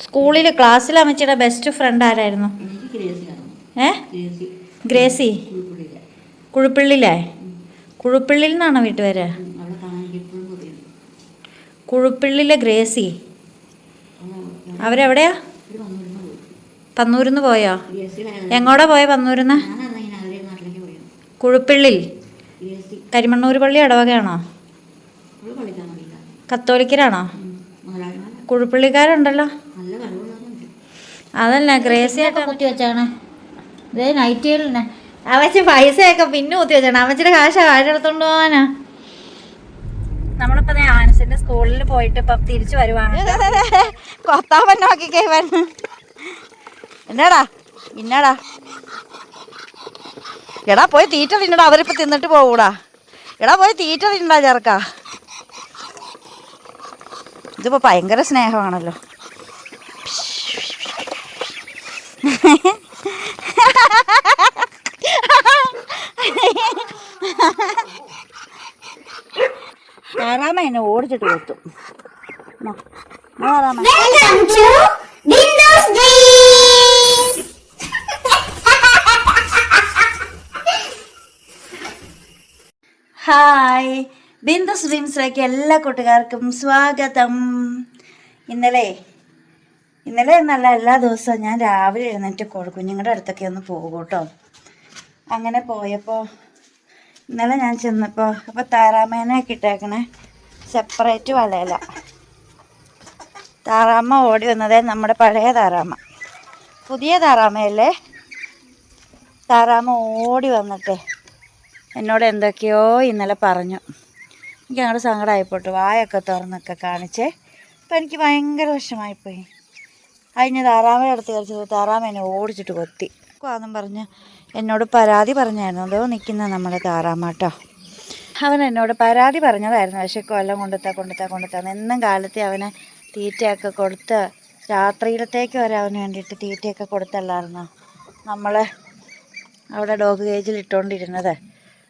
സ്കൂളിൽ ക്ലാസ്സിൽ അമ്മച്ചിയുടെ ബെസ്റ്റ് ഫ്രണ്ട് ആരായിരുന്നു? ഗ്രേസി. കുഴുപ്പിള്ളിലേ? കുഴുപ്പിള്ളിൽ നിന്നാണോ വീട്ടുപേര്? കുഴുപ്പിള്ളിലെ ഗ്രേസി. അവരെവിടെയാ? പന്നൂരിന്ന് പോയോ? എങ്ങോട്ടാ പോയ പന്നൂരിന്ന്? കുഴുപ്പിള്ളിൽ. കരിമണ്ണൂർ പള്ളി ഇടവകയാണോ? കത്തോലിക്കരാണോ? കുഴുപ്പിള്ളിക്കാരുണ്ടല്ലോ. അതല്ല, ഗ്രേസിയായിട്ട് കുത്തി വെച്ചാണ്. ഇതേ നൈറ്റിയിൽ അവച്ച് പൈസയൊക്കെ പിന്നെ കുത്തി വെച്ചാണ്. അവച്ചിയുടെ കാശെടുത്തോണ്ട് പോവാനാ. നമ്മളിപ്പോ ആനസിന്റെ സ്കൂളിൽ പോയിട്ട് ഇപ്പം തിരിച്ചു വരുവാണ്. കൊത്താൻ നോക്കിക്കേ വന്ന്. എന്നാടാ ഇന്നാടാ എടാ പോയി തീറ്റ തിന്നടാ. അവരിപ്പോ തിന്നിട്ട് പോകൂടാ. എടാ പോയി തീറ്റ തിന്നടാ ചേർക്കാ. ഇതിപ്പോ ഭയങ്കര സ്നേഹമാണല്ലോ. താറാമ എന്നെ ഓടിച്ചിട്ട് കൊത്തും. ഹായ്, ബിന്ദുസ് ഡ്രീംസിലേക്ക് എല്ലാ കൂട്ടുകാർക്കും സ്വാഗതം. ഇന്നലെ എന്നല്ല, എല്ലാ ദിവസവും ഞാൻ രാവിലെ എഴുന്നേറ്റ് കുഞ്ഞുങ്ങളുടെ അടുത്തൊക്കെ ഒന്ന് പോകും കേട്ടോ. അങ്ങനെ പോയപ്പോൾ ഇന്നലെ ഞാൻ ചെന്നപ്പോൾ അപ്പോൾ താറാമേനെയൊക്കെ ഇട്ടേക്കണേ സെപ്പറേറ്റ് വലയില. താറാമ ഓടി വന്നതേ നമ്മുടെ പഴയ താറാമ. പുതിയ താറാമയല്ലേ. താറാമ ഓടി വന്നിട്ട് എന്നോട് എന്തൊക്കെയോ ഇന്നലെ പറഞ്ഞു. എനിക്ക് അങ്ങോട്ട് സങ്കടമായിപ്പോട്ട്. വായൊക്കെ തുറന്നൊക്കെ കാണിച്ചേ. അപ്പം എനിക്ക് ഭയങ്കര വിഷമമായിപ്പോയി. അതിന് താറാമയുടെ അടുത്ത് കളിച്ചത് താറാമ എന്നെ ഓടിച്ചിട്ട് കൊത്തി എന്നും പറഞ്ഞ് എന്നോട് പരാതി പറഞ്ഞായിരുന്നു. അതോ നിൽക്കുന്ന നമ്മുടെ താറാമാട്ടോ. അവൻ എന്നോട് പരാതി പറഞ്ഞതായിരുന്നു. വിശക്കും എല്ലാം കൊണ്ടുത്താന്ന് എന്നും കാലത്തെ അവന് തീറ്റയൊക്കെ കൊടുത്ത് രാത്രിയിലത്തേക്ക് വരെ അവന് വേണ്ടിയിട്ട് തീറ്റയൊക്കെ കൊടുത്തല്ലായിരുന്നോ നമ്മൾ അവിടെ ഡോഗ് കേജിൽ ഇട്ടുകൊണ്ടിരുന്നത്.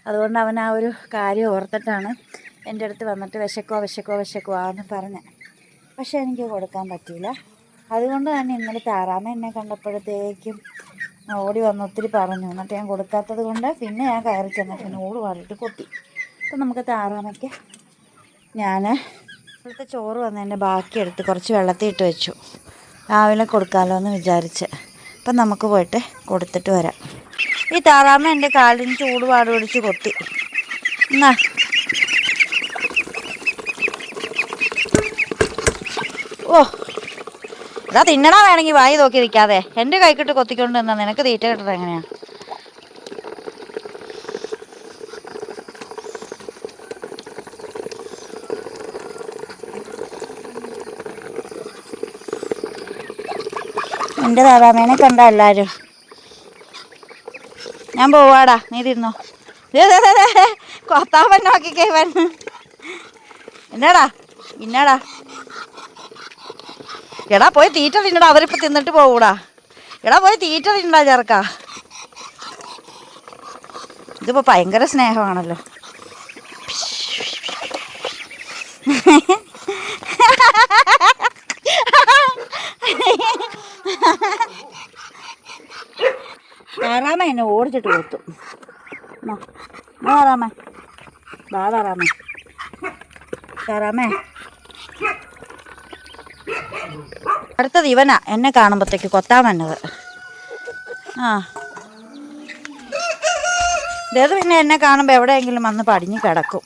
അതുകൊണ്ട് അവൻ ആ ഒരു കാര്യം ഓർത്തിട്ടാണ് എൻ്റെ അടുത്ത് വന്നിട്ട് വിശക്കുവാ എന്ന് പറഞ്ഞ്. പക്ഷേ എനിക്ക് കൊടുക്കാൻ പറ്റിയില്ല. അതുകൊണ്ട് തന്നെ ഇന്നലെ താറാമ എന്നെ കണ്ടപ്പോഴത്തേക്കും ഓടി വന്ന് ഒത്തിരി പറഞ്ഞു. എന്നിട്ട് ഞാൻ കൊടുക്കാത്തത് കൊണ്ട് പിന്നെ ഞാൻ കയറി ചെന്നിട്ട് പിന്നെ ഓട് പാടിയിട്ട് കൊത്തി. അപ്പം നമുക്ക് താറാമയ്ക്ക് ഞാൻ ഇവിടുത്തെ ചോറ് വന്നതിൻ്റെ ബാക്കിയെടുത്ത് കുറച്ച് വെള്ളത്തിൽ ഇട്ട് വെച്ചു. രാവിലെ കൊടുക്കാമല്ലോ എന്ന് വിചാരിച്ച്. അപ്പം നമുക്ക് പോയിട്ട് കൊടുത്തിട്ട് വരാം. ഈ താറാമ എൻ്റെ കാലിന് ചൂട് പാട് പിടിച്ച് കൊത്തി. എന്നാ ഓ അതാ തിന്നണ വേണമെങ്കിൽ വായി നോക്കി നിൽക്കാതെ എൻ്റെ കൈക്കിട്ട് കൊത്തിക്കൊണ്ട് നിന്നാ നിനക്ക് തീറ്റ കിട്ടത് എങ്ങനെയാ? എൻ്റെ താറാമേനെ കണ്ട എല്ലാവരും. ഞാൻ പോവാടാ, നീ തിന്നോ. കൊത്താൻ നോക്കിക്കേ വന്ന്. എന്നാടാ ഇന്നാടാ എടാ പോയി തീറ്റ തിന്നടാ. അവരിപ്പോൾ തിന്നിട്ട് പോകൂടാ. എടാ പോയി തീറ്റ തിന്നടാ ചേർക്കാ. ഇതിപ്പോൾ ഭയങ്കര സ്നേഹമാണല്ലോ. താറാമ എന്നെ ഓടിച്ചിട്ട് കൊത്തും. താറാമേ താറാമേ അടുത്തത് ഇവനാ എന്നെ കാണുമ്പോഴത്തേക്ക് കൊത്താൻ വന്നത്. ഇതേത് പിന്നെ എന്നെ കാണുമ്പോൾ എവിടെയെങ്കിലും വന്ന് പടിഞ്ഞ് കിടക്കും.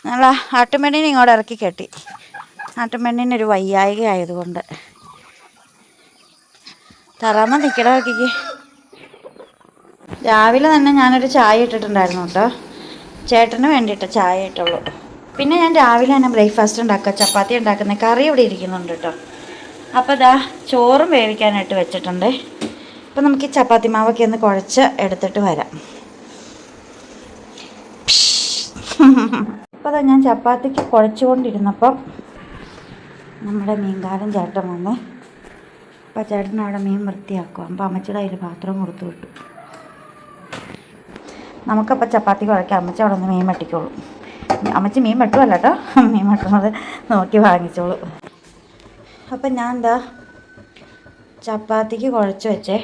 ഞങ്ങൾ ആട്ടുംപെണ്ണിനെ ഇങ്ങോട്ട് ഇറക്കി കെട്ടി. ആട്ടുംപെണ്ണിനൊരു വയ്യായിക ആയതുകൊണ്ട്. താറാമ നിൽക്കട നോക്കിക്ക്. രാവിലെ തന്നെ ഞാനൊരു ചായ ഇട്ടിട്ടുണ്ടായിരുന്നു കേട്ടോ. ചേട്ടന് വേണ്ടിയിട്ട് ചായ ഇട്ടുള്ളൂ. പിന്നെ ഞാൻ രാവിലെ തന്നെ ബ്രേക്ക്ഫാസ്റ്റ് ഉണ്ടാക്കുക, ചപ്പാത്തി ഉണ്ടാക്കുന്ന കറി ഇവിടെ ഇരിക്കുന്നുണ്ട് കേട്ടോ. അപ്പോൾ ഇതാ ചോറും വേവിക്കാനായിട്ട് വെച്ചിട്ടുണ്ട്. അപ്പോൾ നമുക്ക് ഈ ചപ്പാത്തി മാവൊക്കെ ഒന്ന് കുഴച്ച് എടുത്തിട്ട് വരാം. അപ്പോൾ അതാ ഞാൻ ചപ്പാത്തിക്ക് കുഴച്ചുകൊണ്ടിരുന്നപ്പം നമ്മുടെ മീൻകാരൻ ചേട്ടൻ വന്ന്. അപ്പോൾ ചേട്ടൻ അവിടെ മീൻ വൃത്തിയാക്കും. അപ്പോൾ അമ്മച്ചിയുടെ അതിൽ പാത്രം കൊടുത്തു വിട്ടു. നമുക്കപ്പോൾ ചപ്പാത്തി കുഴക്കാം. അമ്മച്ചി അവിടെ നിന്ന് മീൻ വെട്ടിക്കോളൂ. അമ്മച്ചി മീൻ വെട്ടുമല്ല കേട്ടോ, മീൻ വെട്ടുന്നത് നോക്കി വാങ്ങിച്ചോളൂ. അപ്പം ഞാൻ എന്താ ചപ്പാത്തിക്ക് കുഴച്ച് വെച്ചേ.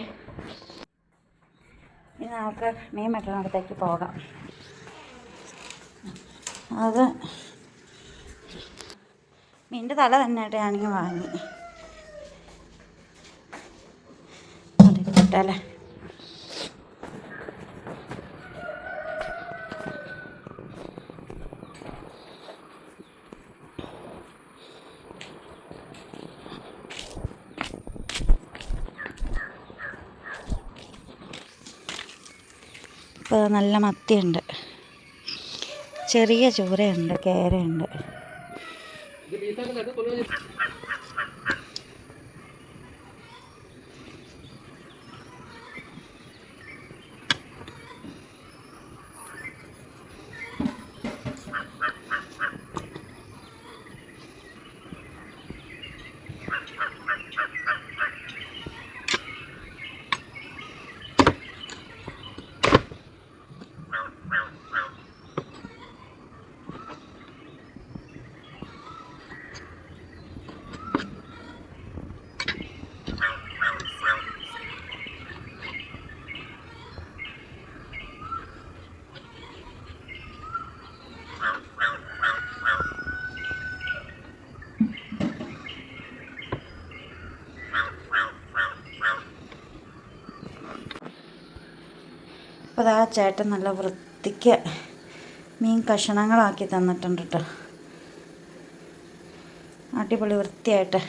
ഇനി നമുക്ക് മീൻ വെട്ടണടുത്തേക്ക് പോകാം. അത് മീൻ്റെ തല തന്നെ ഞാനിങ്ങനെ വാങ്ങി അതിട്ടല്ലേ. ഇപ്പോൾ നല്ല മത്തിയുണ്ട്, ചെറിയ ചൂരയുണ്ട്, കേരയുണ്ട്. അപ്പോൾ ആ ചേട്ടൻ നല്ല വൃത്തിക്ക് മീൻ കഷണങ്ങളാക്കി തന്നിട്ടുണ്ട് കേട്ടോ. അടിപൊളി വൃത്തിയായിട്ട്.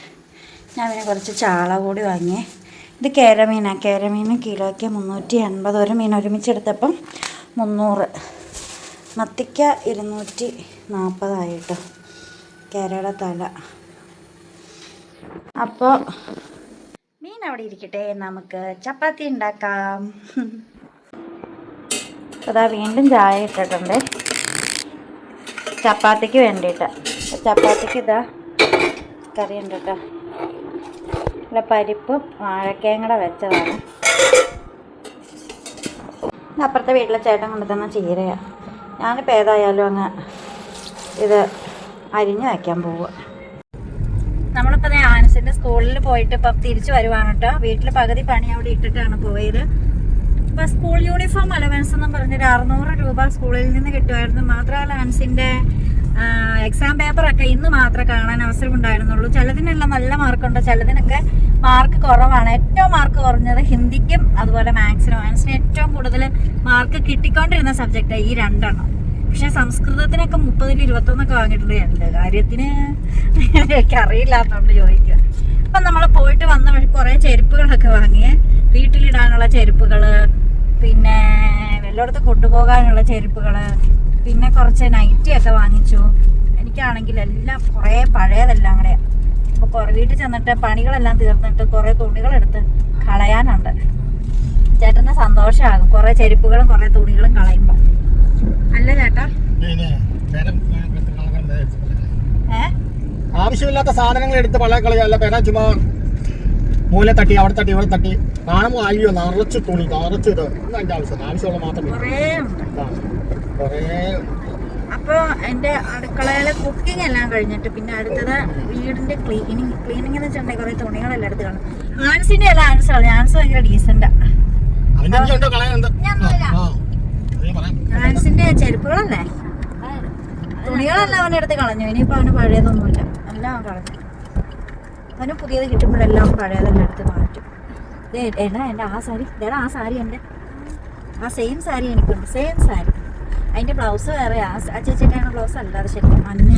ഞാൻ പിന്നെ കുറച്ച് ചാള കൂടി വാങ്ങിയേ. ഇത് കേരമീനാണ്. കേരമീൻ കിലോയ്ക്ക് 380. ഒരു മീൻ ഒരുമിച്ചെടുത്തപ്പം 300. മത്തിക്ക 240 കേട്ടോ കേരയുടെ തല. അപ്പോൾ മീൻ അവിടെ ഇരിക്കട്ടെ, നമുക്ക് ചപ്പാത്തി ഉണ്ടാക്കാം. അതാ വീണ്ടും ചായ ഇട്ടിട്ടുണ്ട് ചപ്പാത്തിക്ക് വേണ്ടിയിട്ട്. ചപ്പാത്തിക്ക് ഇതാ കറി ഉണ്ട് കേട്ടോ. അല്ല, പരിപ്പും വാഴക്കയും കൂടെ വെച്ചതാണ്. അപ്പുറത്തെ വീട്ടിലെ ചേട്ടൻ കൊണ്ടു തന്ന ചീരയാണ്. ഞാനിപ്പോൾ ഏതായാലും അങ്ങ് ഇത് അരിഞ്ഞു വയ്ക്കാൻ പോവുക. നമ്മളിപ്പോൾ ആനസിൻ്റെ സ്കൂളിൽ പോയിട്ട് ഇപ്പം തിരിച്ചു വരുവാണ് കേട്ടോ. വീട്ടിൽ പകുതി പണി അവിടെ ഇട്ടിട്ടാണ് പോയത്. അപ്പോൾ സ്കൂൾ യൂണിഫോം അലവൻസ് എന്ന് പറഞ്ഞൊരു 600 രൂപ സ്കൂളിൽ നിന്ന് കിട്ടുമായിരുന്നു. മാത്രമല്ല ആൻസിൻ്റെ എക്സാം പേപ്പറൊക്കെ ഇന്ന് മാത്രമേ കാണാൻ അവസരം ഉണ്ടായിരുന്നുള്ളൂ. ചിലതിനെല്ലാം നല്ല മാർക്കുണ്ട്, ചിലതിനൊക്കെ മാർക്ക് കുറവാണ്. ഏറ്റവും മാർക്ക് കുറഞ്ഞത് ഹിന്ദിക്കും അതുപോലെ മാത്സിനും. ആൻസിന് ഏറ്റവും കൂടുതൽ മാർക്ക് കിട്ടിക്കൊണ്ടിരുന്ന സബ്ജക്റ്റാണ് ഈ 2 എണ്ണം. പക്ഷെ സംസ്കൃതത്തിനൊക്കെ 30-ൽ 21 വാങ്ങിയിട്ടുണ്ട്. എന്ത് കാര്യത്തിന് എനിക്കറിയില്ലാത്തതുകൊണ്ട് ചോദിക്കുക. അപ്പം നമ്മൾ പോയിട്ട് വന്ന വഴി കുറേ ചെരുപ്പുകളൊക്കെ വാങ്ങിയേ. വീട്ടിലിടാനുള്ള ചെരുപ്പുകൾ, പിന്നെ വല്ലയിടത്ത് കൊണ്ടുപോകാനുള്ള ചെരുപ്പുകൾ, പിന്നെ കുറച്ച് നൈറ്റിയൊക്കെ വാങ്ങിച്ചു. എനിക്കാണെങ്കിൽ എല്ലാം കുറേ പഴയതെല്ലാം കൂടെ. അപ്പോൾ കുറേ വീട്ടിൽ ചെന്നിട്ട് പണികളെല്ലാം തീർന്നിട്ട് കുറേ തുണികളെടുത്ത് കളയാനുണ്ട്. ചേട്ടന് സന്തോഷമാകും കുറേ ചെരുപ്പുകളും കുറേ തുണികളും കളയുമ്പോൾ. അല്ല ചേട്ടാ? ആവശ്യമില്ലാത്ത സാധനങ്ങൾ എടുത്ത് പഴയ കളയല്ല. പേരാ ചുമ്മാ മൂല തട്ടി അവിടെ തട്ടി ഇവിടെ തട്ടി കാണുമ്പോൾ അയ്യോ നിറച്ച് തുണി നിറച്ച് ഇത് ഒന്നും അതിൻ്റെ ആവശ്യമുള്ള മാത്രമേ. അപ്പോൾ എൻ്റെ അടുക്കളയിലെ കുക്കിംഗ് എല്ലാം കഴിഞ്ഞിട്ട് പിന്നെ അടുത്തത് വീടിൻ്റെ ക്ലീനിങ് എന്ന് വെച്ചിട്ടുണ്ടെങ്കിൽ കുറേ തുണികളെല്ലാം എടുത്ത് കാണും. ആൻസിൻ്റെ എല്ലാം ആൻസാണ്. ആൻസ് ഭയങ്കര ഡീസൻ്റാ. ആൻസിൻ്റെ ചെരുപ്പുകളല്ലേ, തുണികളെല്ലാം അവൻ്റെ അടുത്ത് കളഞ്ഞു. ഇനിയിപ്പോൾ അവന് പഴയതൊന്നുമില്ല, എല്ലാം അവൻ കളഞ്ഞു. അവന് പുതിയത് കിട്ടുമ്പോഴെല്ലാം പഴയതെല്ലാം എടുത്ത് മാറ്റും. എടാ എൻ്റെ ആ സാരി, ഇതേടാ ആ സാരി, എൻ്റെ ആ സെയിം സാരി എനിക്കുണ്ട്, സെയിം സാരി. അതിൻ്റെ ബ്ലൗസ് വേറെ. ആ ചേച്ചിയുടെ ബ്ലൗസ് അല്ല, അത് ശരിക്കും മഞ്ഞ.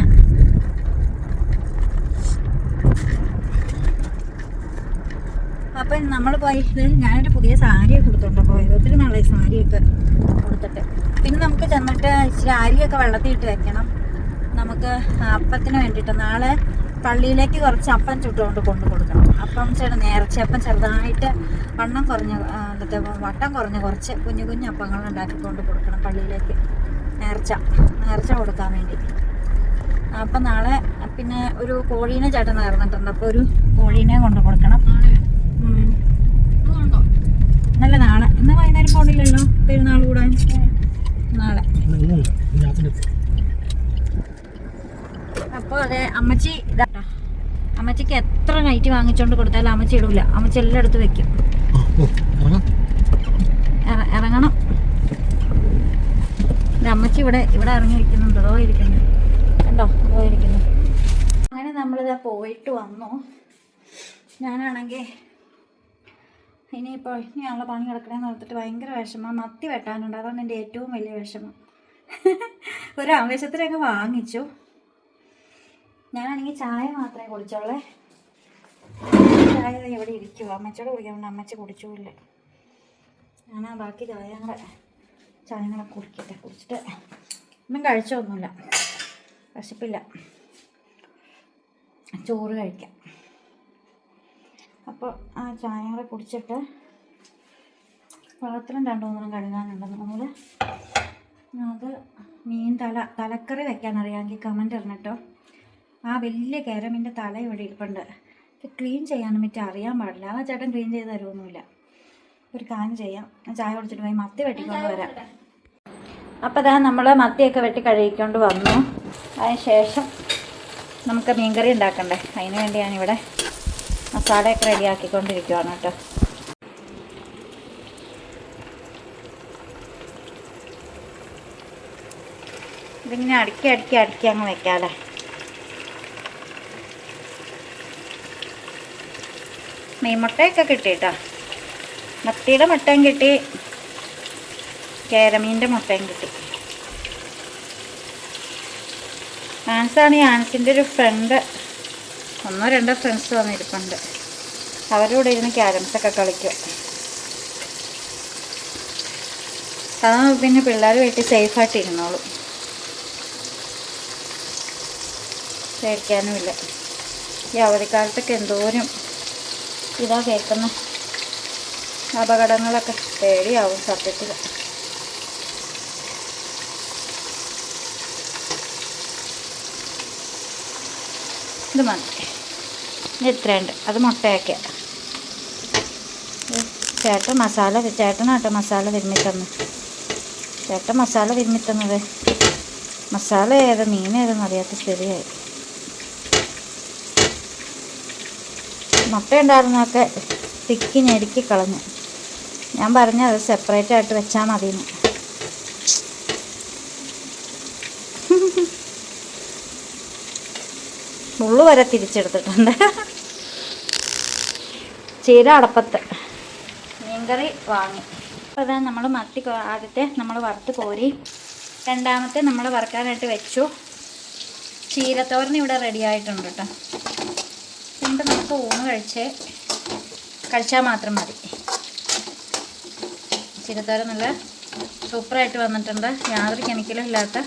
അപ്പം നമ്മൾ പോയത് ഞാനൊരു പുതിയ സാരിയൊക്കെ കൊടുത്തോണ്ടോ പോയത്. ഒത്തിരി നാളായി സാരിയൊക്കെ കൊടുത്തിട്ട്. പിന്നെ നമുക്ക് ചെന്നിട്ട് ഇച്ചിരി അരിയൊക്കെ വെള്ളത്തിൽ ഇട്ട് വെക്കണം. നമുക്ക് അപ്പത്തിന് വേണ്ടിയിട്ട് നാളെ പള്ളിയിലേക്ക് കുറച്ച് അപ്പം ചുട്ടുകൊണ്ട് കൊണ്ടു കൊടുക്കണം. അപ്പം നേർച്ചയപ്പം ചെറുതായിട്ട് വട്ടം കുറഞ്ഞ കുറച്ച് കുഞ്ഞു കുഞ്ഞു അപ്പങ്ങൾ ഉണ്ടാക്കിക്കൊണ്ട് കൊടുക്കണം പള്ളിയിലേക്ക്. നേർച്ച കൊടുക്കാൻ വേണ്ടി. അപ്പം നാളെ പിന്നെ ഒരു കോഴീനെ ചേട്ടൻ നേർന്നിട്ടുണ്ട്. അപ്പോൾ ഒരു കോഴീനെ കൊണ്ട് കൊടുക്കണം. നല്ല നാളെ. ഇന്ന് വൈകുന്നേരം പോണില്ലല്ലോ പെരുന്നാൾ കൂടാൻ. നാളെ. അപ്പോൾ അതെ അമ്മച്ചി അമ്മച്ചിക്ക് എത്ര നൈറ്റ് വാങ്ങിച്ചോണ്ട് കൊടുത്താലും അമ്മച്ചി ഇടൂല. അമ്മച്ചി എല്ലാം എടുത്ത് വെക്കും. ഇറങ്ങണം. അമ്മച്ചി ഇവിടെ ഇറങ്ങിയിരിക്കുന്നുണ്ട്. അതോ ഇരിക്കുന്നു കണ്ടോ, അതോ ഇരിക്കുന്നു. അങ്ങനെ നമ്മളിതാ പോയിട്ട് വന്നു. ഞാനാണെങ്കിൽ ഇനിയിപ്പോൾ ഞങ്ങളെ പണി കിടക്കണേന്ന് ഓർത്തിട്ട് ഭയങ്കര വിഷമം. മത്തി വെട്ടാനുണ്ട്, അതാണ് എൻ്റെ ഏറ്റവും വലിയ വിഷമം. ഒരു ആവേശത്തിലങ്ങ് വാങ്ങിച്ചു. ഞാനാണെങ്കിൽ ചായ മാത്രമേ കുടിച്ചോളേ. ചായ എവിടെ ഇരിക്കുമോ, അമ്മച്ചോട് കുടിക്കാൻ. അമ്മച്ചി കുടിച്ചില്ല. ഞാൻ ആ ബാക്കി ചായ കൂടെ കുടിക്കട്ടെ. കുടിച്ചിട്ട് ഒന്നും കഴിച്ചൊന്നുമില്ല, വിശപ്പില്ല. ചോറ് കഴിക്കാം. അപ്പോൾ ആ ചായ കൂടെ കുടിച്ചിട്ട് പാത്രം 2-3 കഴുകാനുണ്ടെന്ന്. നമ്മൾ അത് മീൻ തലക്കറി വെക്കാൻ അറിയാമെങ്കിൽ കമൻറ്റ് ഇടണം. ആ വലിയ കേരമീൻ്റെ തല ഇവിടെ ഇരിപ്പുണ്ട്. ക്ലീൻ ചെയ്യാനും മറ്റും അറിയാൻ പാടില്ല. ആ ചേട്ടൻ ക്ലീൻ ചെയ്ത് തരുമൊന്നുമില്ല. ഒരു കാര്യം ചെയ്യാം, ഞാൻ ചായ കുടിച്ചിട്ട് പോയി മത്തി വെട്ടിക്കൊണ്ട് വരാം. അപ്പോൾ അതാ നമ്മൾ മത്തിയൊക്കെ വെട്ടി കഴുകിക്കൊണ്ട് വന്നു. അതിന് ശേഷം നമുക്ക് മീൻകറി ഉണ്ടാക്കണ്ടേ, അതിന് വേണ്ടി ഞാനിവിടെ മസാലയൊക്കെ റെഡിയാക്കിക്കൊണ്ടിരിക്കുവാണ് കേട്ടോ. ഇതിങ്ങനെ അടുക്കി അങ്ങ് വെക്കാമല്ലേ. മീൻമുട്ടയൊക്കെ കിട്ടി കേട്ടോ. മത്തിയുടെ മുട്ടയും കിട്ടി, കേരമീൻ്റെ മുട്ടയും കിട്ടി. ആൻസാണ്. ഈ ആൻസിൻ്റെ ഒരു ഫ്രണ്ട്, 1-2 ഫ്രണ്ട്സ് വന്നിരിപ്പുണ്ട്. അവരോട് ഇരുന്ന് ക്യാരംസൊക്കെ കളിക്കും. അതാണ് പിന്നെ പിള്ളേർ വീട്ടിൽ സേഫായിട്ട് ഇരുന്നോളും, പേടിക്കാനുമില്ല. ഈ അവധിക്കാലത്തൊക്കെ എന്തോരം ഇതാ കേൾക്കുന്ന അപകടങ്ങളൊക്കെ, പേടിയാവും സത്യത്തിൽ. ഇത് മതി, ഇത്രയുണ്ട്. അത് മുട്ടയൊക്കെ ചേട്ടനാട്ടോ മസാല തിരുമ്മിത്തന്നു. ചേട്ടൻ മസാല തിരുമ്മിത്തന്നത്. മസാല ഏതാ മീൻ ഏതെന്ന് അറിയാത്ത സ്ഥിതിയായി. മുട്ട ഉണ്ടായിരുന്നൊക്കെ തിക്കി ഞെരുക്കി കളഞ്ഞു. ഞാൻ പറഞ്ഞത് അത് സെപ്പറേറ്റ് ആയിട്ട് വെച്ചാൽ മതിയെന്ന്. മുള്ളു വരെ തിരിച്ചെടുത്തിട്ടുണ്ട്. ചീര അടപ്പത്ത്, മീൻകറി വാങ്ങി. അപ്പോൾ അതാ നമ്മൾ മത്തി ആദ്യത്തെ നമ്മൾ വറുത്ത് കോരി, രണ്ടാമത്തെ നമ്മൾ വറുക്കാനായിട്ട് വെച്ചു. ചീരത്തോരൻ ഇവിടെ റെഡി ആയിട്ടുണ്ട് കേട്ടോ. എന്നിട്ട് നമുക്ക് ഊണ് കഴിച്ചാൽ മാത്രം മതി. ചീരത്തോരൻ നല്ല സൂപ്പറായിട്ട് വന്നിട്ടുണ്ട്. യാതൊരു കെമിക്കലും ഇല്ലാത്ത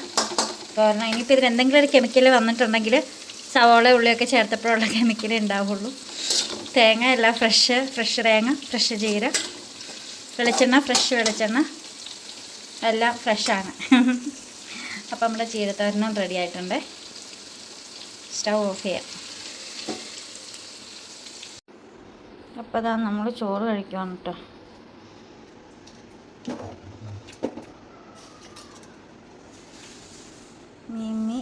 തോരൻ. ഇനിയിപ്പോൾ ഇതിൽ എന്തെങ്കിലും ഒരു കെമിക്കൽ വന്നിട്ടുണ്ടെങ്കിൽ സവോള ഉള്ളിയൊക്കെ ചേർത്തപ്പോഴുള്ള കെമിക്കലേ ഉണ്ടാവുള്ളൂ. തേങ്ങ എല്ലാം ഫ്രഷ് തേങ്ങ, ഫ്രഷ് ജീര, വെളിച്ചെണ്ണ ഫ്രഷ് വെളിച്ചെണ്ണ എല്ലാം ഫ്രഷാണ്. അപ്പം നമ്മുടെ ചീരത്തോരനും റെഡി ആയിട്ടുണ്ട്. സ്റ്റൗ ഓഫ് ചെയ്യാം. അപ്പോൾ അതാ നമ്മൾ ചോറ് കഴിക്കുവാണ് കേട്ടോ. മീമി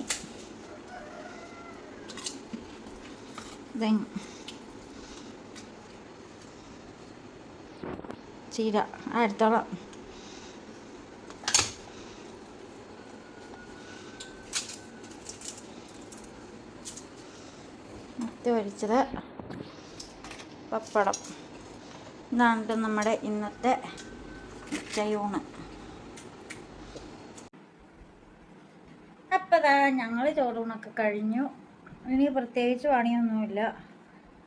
ചീര എടുത്തോളാം. മത്തി പൊരിച്ചത്, പപ്പടം. ഇതാണ് നമ്മുടെ ഇന്നത്തെ ഉച്ചയൂണ്. അപ്പോൾ ഇതാ ഞങ്ങൾ ചോറൂണൊക്കെ കഴിഞ്ഞു. ഇനി പ്രത്യേകിച്ച് പണിയൊന്നുമില്ല.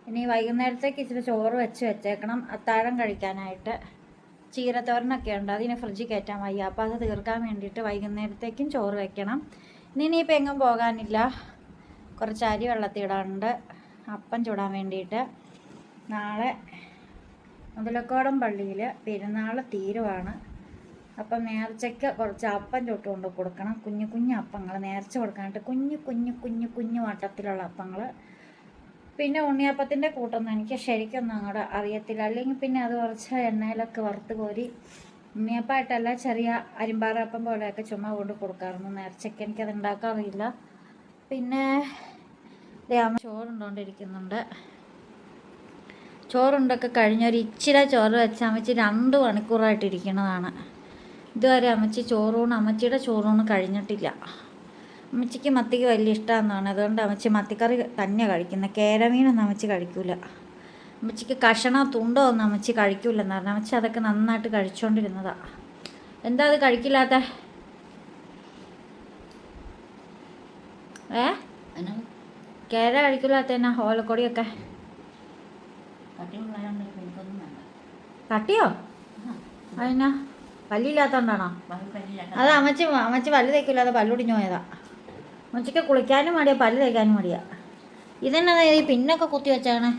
ഇനി വൈകുന്നേരത്തേക്ക് ഇച്ചിരി ചോറ് വെച്ചേക്കണം അത്താഴം കഴിക്കാനായിട്ട്. ചീരത്തോരനൊക്കെ ഉണ്ട്, അതിനെ ഫ്രിഡ്ജിൽ കയറ്റാൻ വയ്യ. അപ്പോൾ അത് തീർക്കാൻ വേണ്ടിയിട്ട് വൈകുന്നേരത്തേക്കും ചോറ് വെക്കണം. ഇനിയിപ്പോൾ എങ്ങും പോകാനില്ല. കുറച്ച് അരി വെള്ളത്തിടാനുണ്ട് അപ്പം ചൂടാൻ വേണ്ടിയിട്ട്. നാളെ മുതലക്കോടം പള്ളിയിൽ പെരുന്നാൾ തീരുവാണ്. അപ്പം നേർച്ചയ്ക്ക് കുറച്ച് അപ്പം ചുട്ടുകൊണ്ട് കൊടുക്കണം. കുഞ്ഞു അപ്പങ്ങൾ നേർച്ച കൊടുക്കാനായിട്ട്, കുഞ്ഞു വട്ടത്തിലുള്ള അപ്പങ്ങൾ. പിന്നെ ഉണ്ണിയപ്പത്തിൻ്റെ കൂട്ടൊന്നും എനിക്ക് ശരിക്കൊന്നും അങ്ങോട്ട് അറിയത്തില്ല. അല്ലെങ്കിൽ പിന്നെ അത് കുറച്ച് എണ്ണയിലൊക്കെ വറുത്ത് കോരി ഉണ്ണിയപ്പമായിട്ടല്ല, ചെറിയ അരിമ്പാറപ്പം പോലെയൊക്കെ ചുമ്മാ കൊണ്ട് കൊടുക്കാറുണ്ട് നേർച്ചയ്ക്ക്. എനിക്കത് ഉണ്ടാക്കാറില്ല. പിന്നെ അമ്മ ചോറുണ്ടോണ്ടിരിക്കുന്നുണ്ട്. ചോറുണ്ടൊക്കെ കഴിഞ്ഞൊരു ഇച്ചിരി ചോറ് വെച്ച് അമ്മച്ചി 2 മണിക്കൂറായിട്ടിരിക്കുന്നതാണ്. ഇതുവരെ അമ്മച്ചി അമ്മച്ചിയുടെ ചോറൂണ് കഴിഞ്ഞിട്ടില്ല. അമ്മച്ചിക്ക് മത്തിക്ക് വലിയ ഇഷ്ടമാണെന്നാണ്. അതുകൊണ്ട് അമ്മച്ചി മത്തിക്കറി തന്നെയാണ് കഴിക്കുന്നത്. കേരമീനൊന്നും അമ്മച്ചി കഴിക്കൂല. അമ്മച്ചിക്ക് കഷണോ തുണ്ടോ ഒന്നും അമ്മച്ചി കഴിക്കൂലെന്ന് പറഞ്ഞു. അമ്മച്ചി അതൊക്കെ നന്നായിട്ട് കഴിച്ചുകൊണ്ടിരുന്നതാണ്. എന്താ അത് കഴിക്കില്ലാത്ത? കേര കഴിക്കില്ലാത്തന്നാ? ഓലക്കൊടിയൊക്കെ കട്ടിയോ? അതിനാ പല്ലില്ലാത്തോണ്ടാണോ? അത് അമ്മച്ചി പല്ല് തേക്കില്ലാതെ പല്ലൊടിഞ്ഞു പോയതാ. അമ്മച്ചിക്ക് കുളിക്കാനും മടിയാ, പല്ല് തേക്കാനും മടിയാ. ഇതെന്നാ ഈ പിന്നൊക്കെ കുത്തി വെച്ചാണ്?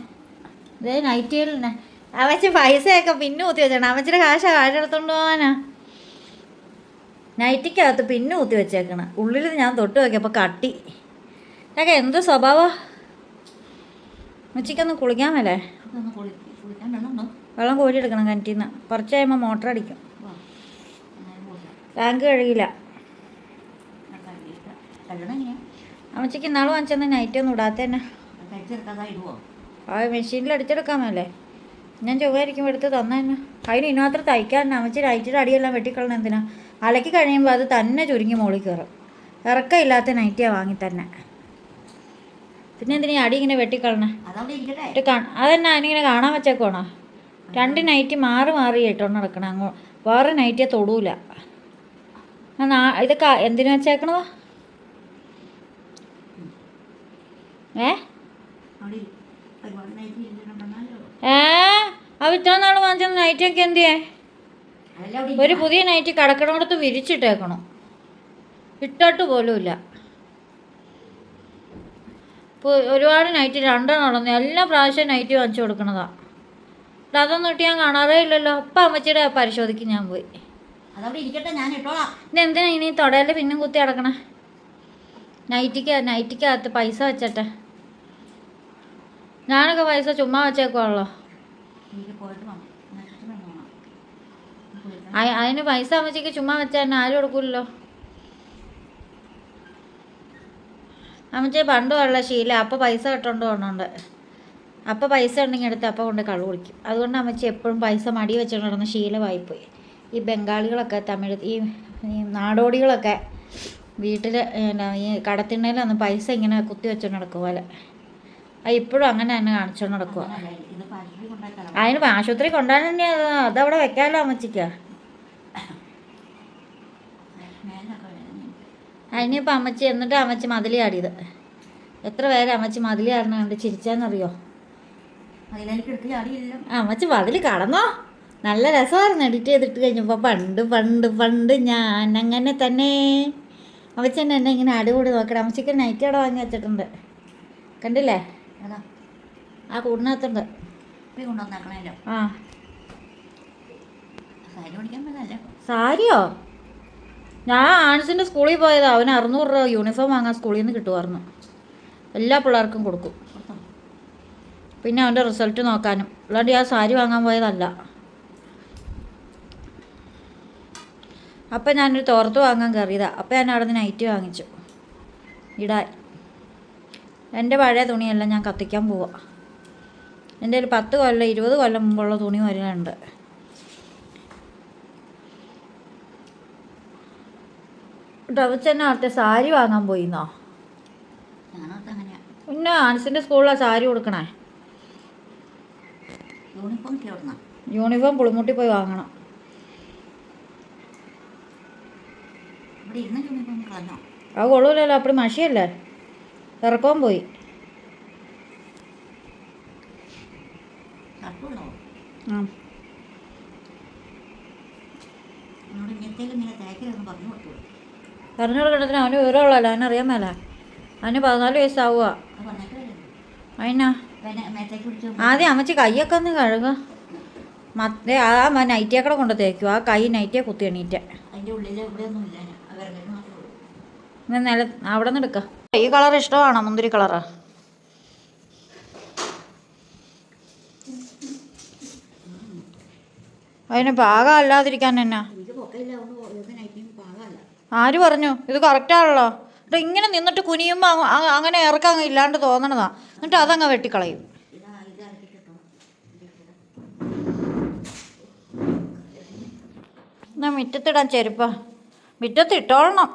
ഇതേ നൈറ്റികളിനെ അമ്മച്ചി പൈസയൊക്കെ പിന്നെ കുത്തി വെച്ചാണ്. അമ്മച്ചിയുടെ കാശെടുത്തോണ്ട് പോകാനാ നൈറ്റിക്കകത്ത് പിന്നെ കുത്തി വെച്ചേക്കണം. ഉള്ളിൽ ഞാൻ തൊട്ട് നോക്കിയപ്പോൾ കട്ടി. ഇതൊക്കെ എന്ത് സ്വഭാവം? അമ്മച്ചിക്കൊന്ന് കുളിക്കാൻ മേലേ? വെള്ളം കോരിയെടുക്കണം കിണറ്റിൽ നിന്ന്. കുറച്ച് കഴിയുമ്പോൾ മോട്ടർ അടിക്കും. ടാങ്ക് കഴുകില്ല. അമ്മച്ചിക്ക് ഇന്നാൾ വാങ്ങിച്ചെന്ന് നൈറ്റ് ഒന്നും ഇടാത്ത തന്നെ. ആ മെഷീനിൽ അടിച്ചെടുക്കാൻ മേലേ? ഞാൻ ചൊവ്വായിരിക്കുമ്പോൾ എടുത്ത് തന്നെ. അതിന് ഇന്നുമാത്രം തയ്ക്കാൻ അമ്മച്ചി നൈറ്റിയുടെ അടിയെല്ലാം വെട്ടിക്കളണം. എന്തിനാ? അലക്കി കഴിയുമ്പോൾ അത് തന്നെ ചുരുങ്ങി മുകളിൽ കയറും. ഇറക്കമില്ലാത്ത നൈറ്റിയാണ് വാങ്ങി തന്നെ. പിന്നെ എന്തിനാ അടി ഇങ്ങനെ വെട്ടിക്കളണേ? അതെന്നാ അതിനിങ്ങനെ കാണാൻ വെച്ചേക്കോണോ? 2 നൈറ്റി മാറി ഇട്ടോണ്ട് നടക്കണം. വേറെ നൈറ്റിയെ തൊടൂല. ഇതൊക്കെ എന്തിനു വെച്ചേക്കണതാ? അത് ഇത്ര നാൾ വാങ്ങിച്ച നൈറ്റിയൊക്കെ എന്തിയേ? ഒരു പുതിയ നൈറ്റി കിടക്കണോടത്ത് വിരിച്ചിട്ടേക്കണം. ഇട്ടോട്ട് പോലുമില്ല. ഇപ്പോൾ ഒരുപാട് നൈറ്റി 2 നടന്നു. എല്ലാ പ്രാവശ്യവും നൈറ്റി വാങ്ങിച്ചു കൊടുക്കണതാ. അതൊന്നും ഇട്ട് ഞാൻ കാണാറേ ഇല്ലല്ലോ. അപ്പം അമ്മച്ചിയുടെ പരിശോധിക്കും ഞാൻ പോയി. ഇതെന്തിനാ ഇനി തൊടയിൽ പിന്നും കുത്തി അടക്കണേ? നൈറ്റിക്കകത്ത് പൈസ വെച്ചട്ടെ. ഞാനൊക്കെ പൈസ ചുമ്മാ വെച്ചേക്കുവാണല്ലോ. അതിന് പൈസ അമ്മച്ചിക്ക് ചുമ്മാ വെച്ചാൽ തന്നെ ആരും കൊടുക്കൂലല്ലോ. അമ്മച്ചി പണ്ടുള്ള ശീല. അപ്പം പൈസ കെട്ടോണ്ട് പോകണുണ്ട്. അപ്പം പൈസ ഉണ്ടെങ്കിൽ എടുത്ത് അപ്പം കൊണ്ട് കള്ളു കുടിക്കും. അതുകൊണ്ട് അമ്മച്ചി എപ്പോഴും പൈസ മടി വെച്ചിട്ട് നടന്ന ശീലമായിപ്പോയി. ഈ ബംഗാളികളൊക്കെ ഈ നാടോടികളൊക്കെ വീട്ടിൽ ഈ കടത്തിണ്ണയിലൊന്ന് പൈസ ഇങ്ങനെ കുത്തി വെച്ചോണ്ട് നടക്കും പോലെ. അത് ഇപ്പോഴും അങ്ങനെ തന്നെ കാണിച്ചോണ്ട് നടക്കുക. അതിന് ആശുപത്രി കൊണ്ടുപോകാൻ തന്നെ അതവിടെ വെക്കാമല്ലോ അമ്മച്ചിക്ക്. അതിനിപ്പോൾ അമ്മച്ചി എന്നിട്ട് അമ്മച്ചി മതിൽ ചാടിയത്. എത്ര പേര് അമ്മച്ചി മതിൽ ചാടണ കണ്ട് ചിരിച്ചാന്നറിയോ? അമ്മച്ചി മതിൽ കടന്നോ? നല്ല രസമായിരുന്നു എഡിറ്റ് ചെയ്തിട്ട് കഴിഞ്ഞപ്പോൾ. പണ്ട് ഞാൻ അങ്ങനെ തന്നെ. അമ്മച്ചി എന്നെ ഇങ്ങനെ അടികൂടി നോക്കണം. അമ്മച്ചിക്ക് നൈറ്റ് അവിടെ വാങ്ങി വെച്ചിട്ടുണ്ട്. കണ്ടില്ലേ? ആ കൂടിനകത്തുണ്ട്. ആ സാരിയോ? ഞാൻ ആൻസിൻ്റെ സ്കൂളിൽ പോയതാ. അവന് 600 രൂപ യൂണിഫോം വാങ്ങാൻ സ്കൂളിൽ നിന്ന് കിട്ടുമായിരുന്നു. എല്ലാ പിള്ളേർക്കും കൊടുക്കും. പിന്നെ അവൻ്റെ റിസൾട്ട് നോക്കാനും. അല്ലാണ്ട് ഞാൻ സാരി വാങ്ങാൻ പോയതല്ല. അപ്പം ഞാനൊരു തോർത്ത് വാങ്ങാൻ കയറിയതാണ്. അപ്പം ഞാൻ അവിടെ നിന്ന് നൈറ്റ് വാങ്ങിച്ചു ഇടാൻ. എൻ്റെ പഴയ തുണിയെല്ലാം ഞാൻ കത്തിക്കാൻ പോവാം. എൻ്റെ ഒരു 10 കൊല്ലം 20 കൊല്ലം മുമ്പുള്ള തുണി വരുന്നുണ്ട്. ഡവച്ചെന്നെ അവിടുത്തെ സാരി വാങ്ങാൻ പോയിന്നോ? പിന്നെ ആൻസിൻ്റെ സ്കൂളിലാണ് സാരി കൊടുക്കണേ. യൂണിഫോം പുളിമുട്ടി പോയി വാങ്ങണം. അത് കൊള്ളൂലല്ലോ. അപ്പടി മഷിയല്ലേ? ഇറക്കവും പോയി. പറഞ്ഞു കൊടുക്കണത്തിന് അവന് വിവരമുള്ളല്ലോ. അവനറിയാൻ മേല. അവന് 14 വയസ്സാവുക. അതിനാ ആദ്യം അമ്മച്ചി കൈയൊക്കെ ഒന്ന് കഴുകുക. ആ നൈറ്റിയൊക്കെ കൊണ്ട് തേക്കും. ആ കൈ നൈറ്റിയെ കുത്തി എണീറ്റ് അവിടെ നിന്ന് എടുക്കാം. ഈ കളർ ഇഷ്ടമാണോ? മുന്തിരി കളറാ? അതിന് പാകം അല്ലാതിരിക്കാൻ എന്നാ? ആര് പറഞ്ഞു? ഇത് കറക്റ്റാണല്ലോ. എന്നിട്ട് ഇങ്ങനെ നിന്നിട്ട് കുനിയുമ്പോൾ അങ്ങനെ ഇറക്കം അങ്ങ് ഇല്ലാണ്ട് തോന്നണതാ. എന്നിട്ട് അതങ്ങ് വെട്ടിക്കളയും. എന്നാ മുറ്റത്തിടാൻ ചെരുപ്പാ, മുറ്റത്തിട്ടോളണം.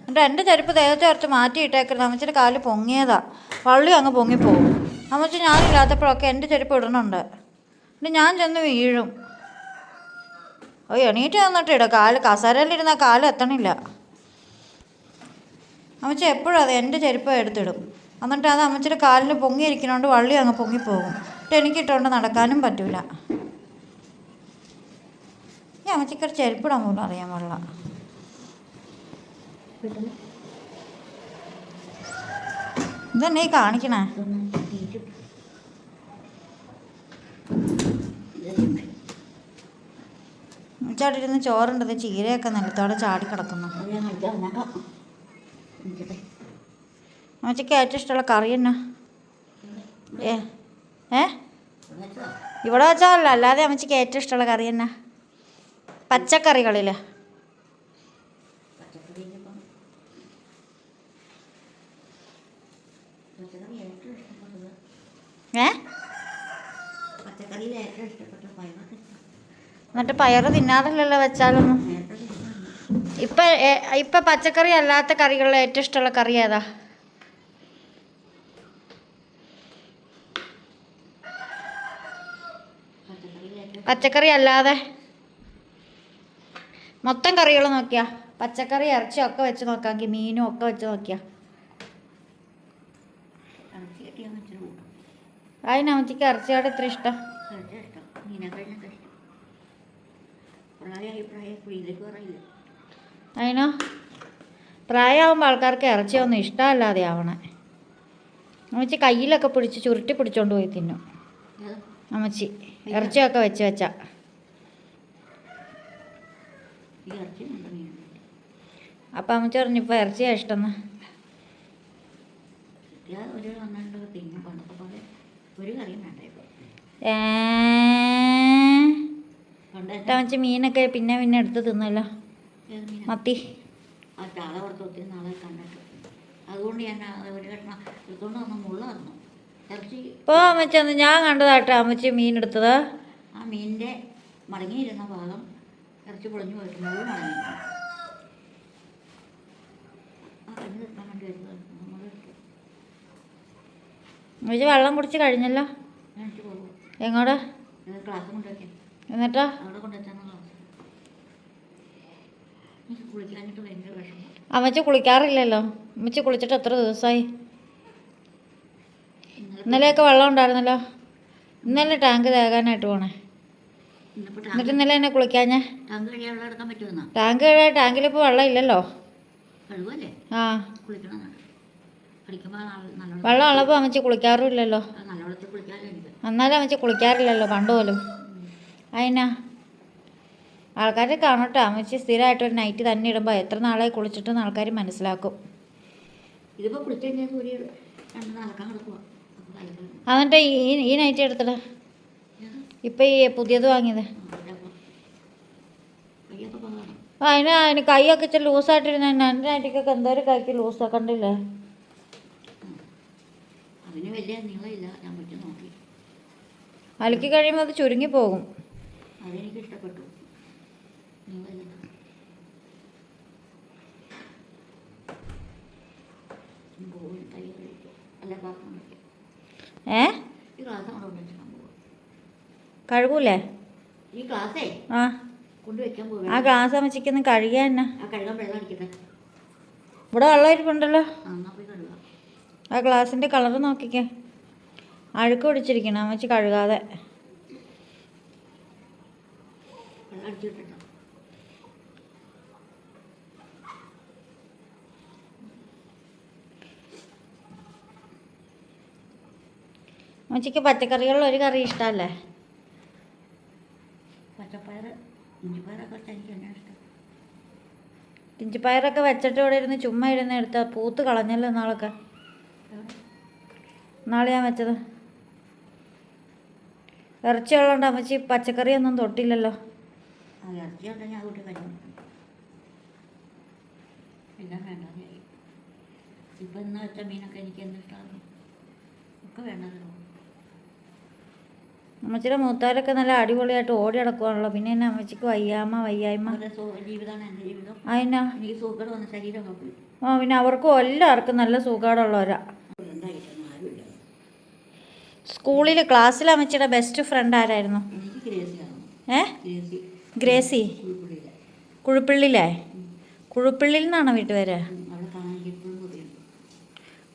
എന്നിട്ട് എൻ്റെ ചെരുപ്പ് ദേഹത്തെ അരച്ച് മാറ്റിയിട്ടേക്കുന്നത്. അമ്മച്ചിയുടെ കാല് പൊങ്ങിയതാ, വള്ളി അങ്ങ് പൊങ്ങിപ്പോവും. അമ്മച്ചി ഞാനില്ലാത്തപ്പോഴൊക്കെ എൻ്റെ ചെരുപ്പ് ഇടണുണ്ട്. എന്നിട്ട് ഞാൻ ചെന്ന് വീഴും. എണീറ്റ് വന്നിട്ട് ഇടും. കാല് കസേരയിലിരുന്നാൽ കാല് എത്തണില്ല. അമ്മച്ചി എപ്പോഴും അതെ എൻ്റെ ചെരുപ്പ് എടുത്തിടും. എന്നിട്ട് അത് അമ്മച്ചിയുടെ കാലിന് പൊങ്ങിയിരിക്കണോണ്ട് വള്ളി അങ്ങ് പൊങ്ങിപ്പോകും. എന്നിട്ട് എനിക്കിട്ടുകൊണ്ട് നടക്കാനും പറ്റൂല. ഈ അമ്മച്ചിക്കൊരു ചെരുപ്പിടാൻ പോലും അറിയാൻ പാടില്ല. ഇതെന്നെ ഈ കാണിക്കണേ? ചാടിയിരുന്ന് ചോറുണ്ടത് ചീരയൊക്കെ നിലത്തോടെ ചാടി കിടക്കുന്നു. അമ്മച്ചിക്ക് ഏറ്റവും ഇഷ്ടമുള്ള കറി എന്നാ? ഇവിടെ വെച്ചാലല്ല, അല്ലാതെ അമ്മച്ചിക്ക് ഏറ്റവും ഇഷ്ടമുള്ള കറി എന്നാ? പച്ചക്കറികളിൽ എന്നിട്ട് പയറ് തിന്നാറില്ലല്ലോ വെച്ചാലൊന്നും. ഇപ്പം പച്ചക്കറി അല്ലാത്ത കറികളിൽ ഏറ്റവും ഇഷ്ടമുള്ള കറി ഏതാ? പച്ചക്കറി അല്ലാതെ മൊത്തം കറികൾ നോക്കിയാ, പച്ചക്കറി ഇറച്ചിയും ഒക്കെ വെച്ച് നോക്കാമെങ്കിൽ മീനും ഒക്കെ വെച്ച് നോക്കിയാ അതിനമ്മച്ചിക്ക് ഇറച്ചിയോടെ ഇത്ര ഇഷ്ടം? അതിനോ പ്രായമാകുമ്പോൾ ആൾക്കാർക്ക് ഇറച്ചിയൊന്നും ഇഷ്ടമല്ലാതെ ആവണേ. അമ്മച്ചി കയ്യിലൊക്കെ പിടിച്ച് ചുരുട്ടി പിടിച്ചോണ്ട് പോയി തിന്നും. അമ്മച്ചി ഇറച്ചിയൊക്കെ വെച്ചാ അപ്പം അമ്മച്ചി പറഞ്ഞു ഇപ്പം ഇറച്ചിയാ ഇഷ്ടമെന്ന്. അമ്മച്ചി മീനൊക്കെ പിന്നെ എടുത്ത് തിന്നല്ലോ. മത്തി ഇപ്പോൾ അമ്മച്ചി ഒന്ന് ഞാൻ കണ്ടതാട്ടോ അമ്മച്ചി മീൻ എടുത്തത്. ആ മീനിൻ്റെ മടങ്ങിയിരുന്ന ഭാഗം ഇറച്ചി പൊളിഞ്ഞു പോയിട്ട് മുഴുവൻ മടങ്ങിയിരുന്നു. അമ്മച്ചി വെള്ളം കുടിച്ച് കഴിഞ്ഞല്ലോ. എങ്ങോട്ടാ? ക്ലാസ് കൊണ്ടുവയ്ക്കാൻ. എന്നിട്ടോ? അവിടെ കൊണ്ടുവച്ചാൽ കുളിക്കാനിട്ട് ഭയങ്കര വിഷമം. അമ്മച്ചി കുളിക്കാറില്ലല്ലോ. അമ്മച്ചി കുളിച്ചിട്ട് എത്ര ദിവസമായി? ഇന്നലെയൊക്കെ വെള്ളം ഉണ്ടായിരുന്നല്ലോ. ഇന്നലെ ടാങ്ക് തേകാനായിട്ട് പോണേ. എന്നിട്ട് ഇന്നലെ എന്നെ കുളിക്കാഞ്ഞേ? ടാങ്ക് കഴിയാൻ വെള്ളം എടുക്കാൻ പറ്റുമെന്നാ? ടാങ്ക് കഴിയാൻ ടാങ്കിലിപ്പോൾ വെള്ളം ഇല്ലല്ലോ. കഴിവല്ലേ? ആ കുളിക്കണം. വെള്ളം ഉള്ളപ്പോൾ അമ്മച്ചി കുളിക്കാറുമില്ലല്ലോ. നല്ല വെള്ളത്തിൽ കുളിക്കാറില്ല. എന്നാലും അമ്മച്ചി കുളിക്കാറില്ലല്ലോ പണ്ട് പോലും. അതിനാ ആൾക്കാർ കാണട്ടെ. അമ്മച്ചി സ്ഥിരമായിട്ട് ഒരു നൈറ്റ് തന്നെ ഇടുമ്പോൾ എത്ര നാളായി കുളിച്ചിട്ടെന്ന് ആൾക്കാർ മനസ്സിലാക്കും. ഇതിപ്പോൾ കുളിച്ചു കഴിഞ്ഞാൽ സൂര്യ നടക്കാൻ കിടക്കുക. എന്നിട്ട് ഈ നൈറ്റ് എടുത്തിട്ട് ഇപ്പം ഈ പുതിയത് വാങ്ങിയത് അതിന് കൈയൊക്കെ ഇച്ചിരി ലൂസായിട്ടിരുന്ന എൻ്റെ നൈറ്റിക്കൊക്കെ എന്തോരം കൈക്ക് ലൂസാ കണ്ടില്ലേ? അതിന് വലിയ നീളമില്ല. ഞാൻ പറ്റി നോക്കി അലക്കി കഴിയുമ്പോൾ അത് ചുരുങ്ങി പോകും. അതെനിക്ക് ഇഷ്ടപ്പെട്ടു. നീളമില്ല. അല്ല പാത്രം ഈ ക്ലാസ് അങ്ങോട്ട് കൊണ്ടുവച്ചാൽ പോകും. കഴുകൂലേ ഈ ക്ലാസ്സേ ആ കൊണ്ടുവയ്ക്കാൻ പോകും. ആ ഗ്ലാസ് അമ്മച്ചിക്കൊന്ന് കഴുകിയാ തന്നെ. ആ കഴുകാൻ വെള്ളം അടിക്കട്ടെ. ഇവിടെ വെള്ളം ഇരിപ്പുണ്ടല്ലോ. എന്നാൽ പോയി കഴുകാം. ആ ഗ്ലാസിൻ്റെ കളറ് നോക്കിക്കേ, അഴുക്ക് പിടിച്ചിരിക്കണം. അമ്മച്ചി കഴുകാതെ. വെള്ളം അടിച്ചിട്ടോ. അമ്മച്ചിക്ക് പച്ചക്കറികളിൽ ഒരു കറി ഇഷ്ടമല്ലേ? പച്ചപ്പയർ ഇഞ്ചിപ്പയറൊക്കെ വെച്ചാൽ എനിക്ക് എന്നാ ഇഷ്ടം. ഇഞ്ചിപ്പയറൊക്കെ വെച്ചിട്ട് ഇവിടെ ഇരുന്ന് ചുമ്മാ ഇരുന്ന് എടുത്താൽ പൂത്ത് കളഞ്ഞല്ലോ നാളൊക്കെ. നാളെ ഞാൻ വെച്ചത് ഇറച്ചി ഉള്ളതുകൊണ്ട് അമ്മച്ചി പച്ചക്കറിയൊന്നും തൊട്ടില്ലല്ലോ. ഇറച്ചി ഉണ്ടെങ്കിൽ അതുകൊണ്ട് കഴിയും. എല്ലാം വേണ്ടാതെയായി. ഇപ്പം ഇന്ന് വെച്ച മീനൊക്കെ എനിക്ക് എന്തിട്ടാണ് ഒക്കെ വേണ്ടതല്ലോ. അമ്മച്ചിയുടെ മൂത്താരൊക്കെ നല്ല അടിപൊളിയായിട്ട് ഓടി നടക്കുവാണല്ലോ. പിന്നെ എന്നെ അമ്മച്ചിക്ക് വയ്യായ്മ. അവരുടെ ജീവിതമാണ് എൻ്റെ ജീവിതം. അതിനാ എനിക്ക് സുഖം വന്ന ശരീരമൊക്കെ പോയി. പിന്നെ അവർക്കും എല്ലാവർക്കും നല്ല സുഖമുള്ളവരാ. എന്തായിട്ടൊന്നും ആരുമില്ല. സ്കൂളിൽ ക്ലാസ്സിൽ അമ്മച്ചിയുടെ ബെസ്റ്റ് ഫ്രണ്ട് ആരായിരുന്നു? എനിക്ക് ഗ്രേസിയാണ്. ഗ്രേസി. ഗ്രേസി കുഴിപ്പുള്ളിയിലെ. കുഴുപ്പിള്ളിലേ? കുഴുപ്പിള്ളിൽ നിന്നാണോ വീട്ടുപേര്? അവിടെ കാണാൻ എപ്പോഴും പറയുന്നു.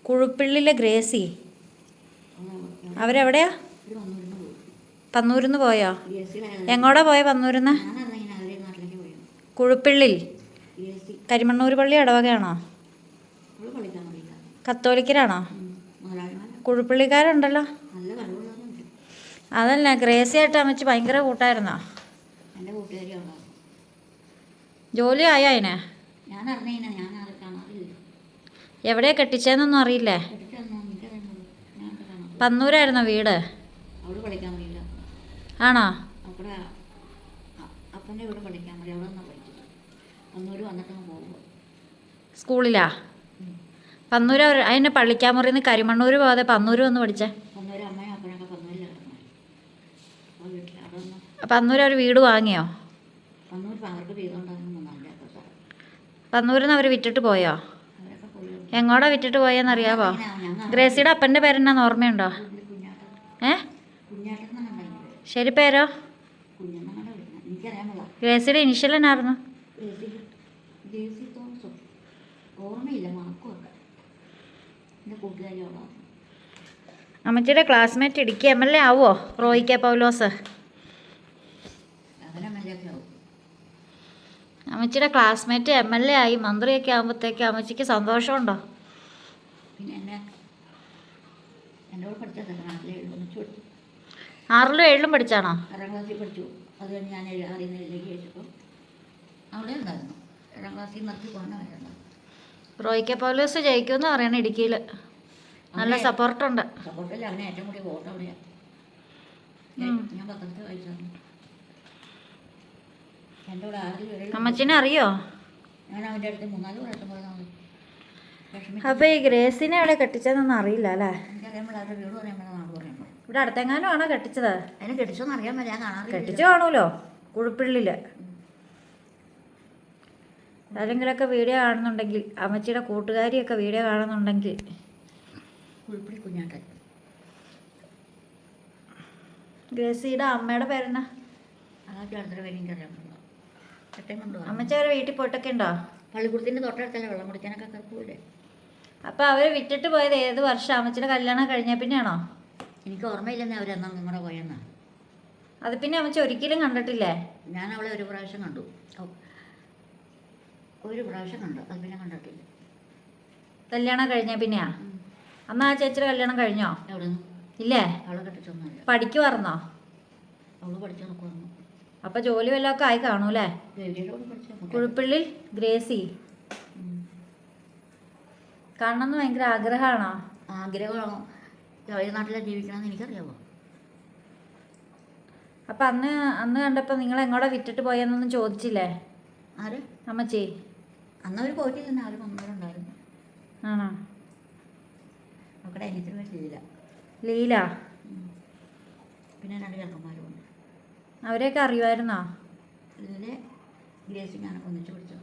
കുഴുപ്പിള്ളിലെ ഗ്രേസി അവരെവിടെയാ? പന്നൂരിൽ നിന്ന് പോയോ? എങ്ങോട്ടാ പോയ പന്നൂരിൽ നിന്ന്? കുഴുപ്പിള്ളിൽ കരിമണ്ണൂർ പള്ളി ഇടവകയാണോ? കത്തോലിക്കരാണോ? കുഴുപ്പിള്ളിക്കാരുണ്ടല്ലോ. അതല്ല, ഗ്രേസി ആയിട്ട് അമ്മച്ചി ഭയങ്കര കൂട്ടായിരുന്നോ? എൻ്റെ കൂട്ടുകാരിയാണ്. ജോലി ആയോ അതിന്? ഞാൻ അറിഞ്ഞ ഞാൻ ആരെ കാണാറില്ല. എവിടെയാ കെട്ടിച്ചതെന്നൊന്നും അറിയില്ലേ? പന്നൂരായിരുന്നോ വീട്? അവിടെ പഠിക്കാൻ അറിയില്ല. ആണോ? അവിടെ അപ്പൻ്റെ വീട് പഠിക്കാൻ മതി. അവിടെ നിന്നാണ് പഠിച്ചത്. പന്നൂർ വന്നിട്ടങ്ങ് പോകുമ്പോൾ സ്കൂളിലാ? പന്നൂർ അതിന് പള്ളിക്കാമുറിയിൽ നിന്ന് കരിമണ്ണൂർ പോകാതെ പന്നൂർ വന്ന് പഠിച്ചേ? പന്നൂർ അമ്മയും അപ്പനൊക്കെ പന്നൂരിലാണ് വീട്ടിൽ. അവിടെ ഒന്ന് പന്നൂർ ഒരു വീട് വാങ്ങിയോ? പന്നൂർ അവർക്ക് വീടുണ്ടായിരുന്നു. നല്ല പന്നൂരിൽ നിന്ന് അവർ വിറ്റിട്ട് പോയോ? അവരൊക്കെ പോയി. എങ്ങോട്ടാ വിറ്റിട്ട് പോയെന്നറിയാവോ? ഗ്രേസിയുടെ അപ്പൻ്റെ പേരെന്നാന്ന് ഓർമ്മയുണ്ടോ? കുഞ്ഞാട്ടൻ കണ്ടെങ്കിൽ ശരി പേരോ? കുഞ്ഞെന്നാണ് വിളിക്കുന്നത്. എനിക്കറിയാൻ പാടില്ല. ഗ്രേസിയുടെ ഇനിഷ്യൽ എന്നായിരുന്നു? ജേസി തോമസോ ഓർമ്മയില്ല. മാർക്കുമൊക്കെ എൻ്റെ കൂട്ടുകാരി അവിടെ. അമ്മച്ചിയുടെ ക്ലാസ്മേറ്റ് ഇടുക്കി MLA ആവുമോ റോയി കെ പൗലോസ്? അവനമ്മയൊക്കെ ആവും. അമ്മച്ചിയുടെ ക്ലാസ്മേറ്റ് MLA ആയി മന്ത്രിയൊക്കെ ആകുമ്പോഴത്തേക്ക് അമ്മച്ചിക്ക് സന്തോഷമുണ്ടോ? പിന്നെ എൻ്റെ കൂടെ പഠിച്ചത് നാട്ടിലെ ഒന്നിച്ചു പഠിച്ചു. 6ലും 7ലും പഠിച്ചാണോ? 6ാം ക്ലാസ്സിൽ പഠിച്ചു. അത് കഴിഞ്ഞ് ഞാൻ 6ൽ നിന്ന് 7ലേക്ക് അയച്ചപ്പോൾ അവിടെ ഉണ്ടായിരുന്നു. 7ാം ക്ലാസ്സിൽ നിർത്തി പോകണ വരുന്നത്. റോയി കെ പൗലോസ് ജയിക്കുമെന്ന് പറയണം ഇടുക്കിയിൽ. നല്ല സപ്പോർട്ടുണ്ട്. സപ്പോർട്ടില്ല. അവനെ ഏറ്റവും കൂടി വോട്ട് അവിടെയാണ്. ഞാൻ പത്രത്തിൽ വായിച്ചായിരുന്നു. എൻ്റെ കൂടെ 6ൽ 7ൽ അമ്മച്ചിനെ അറിയോ? ഞാൻ അവൻ്റെ അടുത്ത് 3-4 പ്രാവശ്യം പോയതാണ്. അപ്പോൾ ഈ ഗ്രേസിനെ അവിടെ കെട്ടിച്ചതെന്നൊന്നും അറിയില്ല അല്ലേ? എനിക്കറിയാൻ അവരുടെ വീട് പറയാൻ പറ്റില്ല, നാട് പറയാൻ പറ്റില്ല. ഇവിടെ അടുത്തെങ്ങാനും ആണോ കെട്ടിച്ചത്? അതിനെ കെട്ടിച്ചോന്ന് അറിയാൻ പറ്റില്ല. ഞാൻ കാണാറില്ല. കെട്ടിച്ചു കാണൂലോ കുഴുപ്പിള്ളിൽ. ആരെങ്കിലുമൊക്കെ വീഡിയോ കാണുന്നുണ്ടെങ്കിൽ, അമ്മച്ചിയുടെ കൂട്ടുകാരിയൊക്കെ വീഡിയോ കാണുന്നുണ്ടെങ്കിൽ. കുഴിപ്പുള്ളി കുഞ്ഞാട്ടൻ. ഗ്രേസിയുടെ അമ്മയുടെ പേരെന്നാ? അതൊക്കെ അടുത്തൊരു പേര് എനിക്കറിയാൻ പറ്റില്ല. ചട്ടയും കൊണ്ടുപോകാം. അമ്മച്ചി അവരെ വീട്ടിൽ പോയിട്ടൊക്കെ ഉണ്ടോ? പള്ളിക്കൂടത്തിൻ്റെ തൊട്ടടുത്തല്ലേ വെള്ളം കുടിക്കാനൊക്കെ കയറിപ്പോയില്ലേ. അപ്പോൾ അവർ വിറ്റിട്ട് പോയത് ഏത് വർഷം? അമ്മച്ചിയുടെ കല്യാണം കഴിഞ്ഞ പിന്നെയാണോ? എനിക്ക് ഓർമ്മയില്ലെന്നേ അവരെന്നാ നിങ്ങളുടെ പോയെന്നാ. അത് പിന്നെ അമ്മച്ചി ഒരിക്കലും കണ്ടിട്ടില്ലേ? ഞാൻ അവളെ ഒരു പ്രാവശ്യം കണ്ടു. ഒരു പ്രാവശ്യം കണ്ടു. അത് പിന്നെ കണ്ടിട്ടില്ല. കല്യാണം കഴിഞ്ഞ പിന്നെയാ? അന്ന് ആ ചേച്ചിയുടെ കല്യാണം കഴിഞ്ഞോ? എവിടെ നിന്ന്? ഇല്ലേ? അവളെ കെട്ടിച്ചൊന്നുമില്ല. പഠിക്കുവായിരുന്നോ? അവള് പഠിച്ചു നോക്കുവായിരുന്നു. അപ്പോൾ ജോലി വല്ലതൊക്കെ ആയി കാണൂല്ലേ? ഗൗരിയോട് പഠിച്ചു. കുഴുപ്പിള്ളിൽ ഗ്രേസി കാണണമെന്ന് ഭയങ്കര ആഗ്രഹമാണോ? ആഗ്രഹമാണോ? ഏത് നാട്ടിലാണ് ജീവിക്കണമെന്ന് എനിക്കറിയാമോ? അപ്പം അന്ന് കണ്ടപ്പോൾ നിങ്ങൾ എങ്ങോട്ടാ വിറ്റിട്ട് പോയെന്നൊന്നും ചോദിച്ചില്ലേ? ആര്? അമ്മച്ചി. അന്നവർ പോയിട്ടില്ല. ആരും വന്നവരുണ്ടായിരുന്നു. ആണോ? അവിടെ എനിക്ക് ലീല. ലീല. പിന്നെ 2 ചെറുക്കന്മാരും ഉണ്ട്. അവരെയൊക്കെ അറിയുമായിരുന്നോ? ഇതിലെ ഗ്രേസി ഞാനൊക്കെ ഒന്നിച്ച് പഠിച്ചു.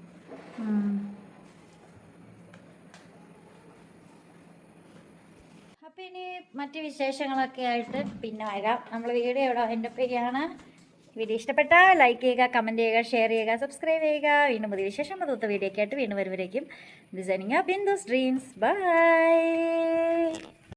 അപ്പം ഇനി മറ്റ് വിശേഷങ്ങളൊക്കെ ആയിട്ട് പിന്നെ വരാം. നമ്മൾ വീഡിയോ ഇവിടെ എൻ്റെ പേരാണ്. വീഡിയോ ഇഷ്ടപ്പെട്ടാൽ ലൈക്ക് ചെയ്യുക, കമൻറ്റ് ചെയ്യുക, ഷെയർ ചെയ്യുക, സബ്സ്ക്രൈബ് ചെയ്യുക. വീണ്ടും പുതിയ വിശേഷം പുതുത്ത വീഡിയോ ഒക്കെ ആയിട്ട് വീണ്ടും വരുമ്പോഴേക്കും ഡിസൈനിങ് ബിന്ദുസ് ഡ്രീംസ്. ബൈ.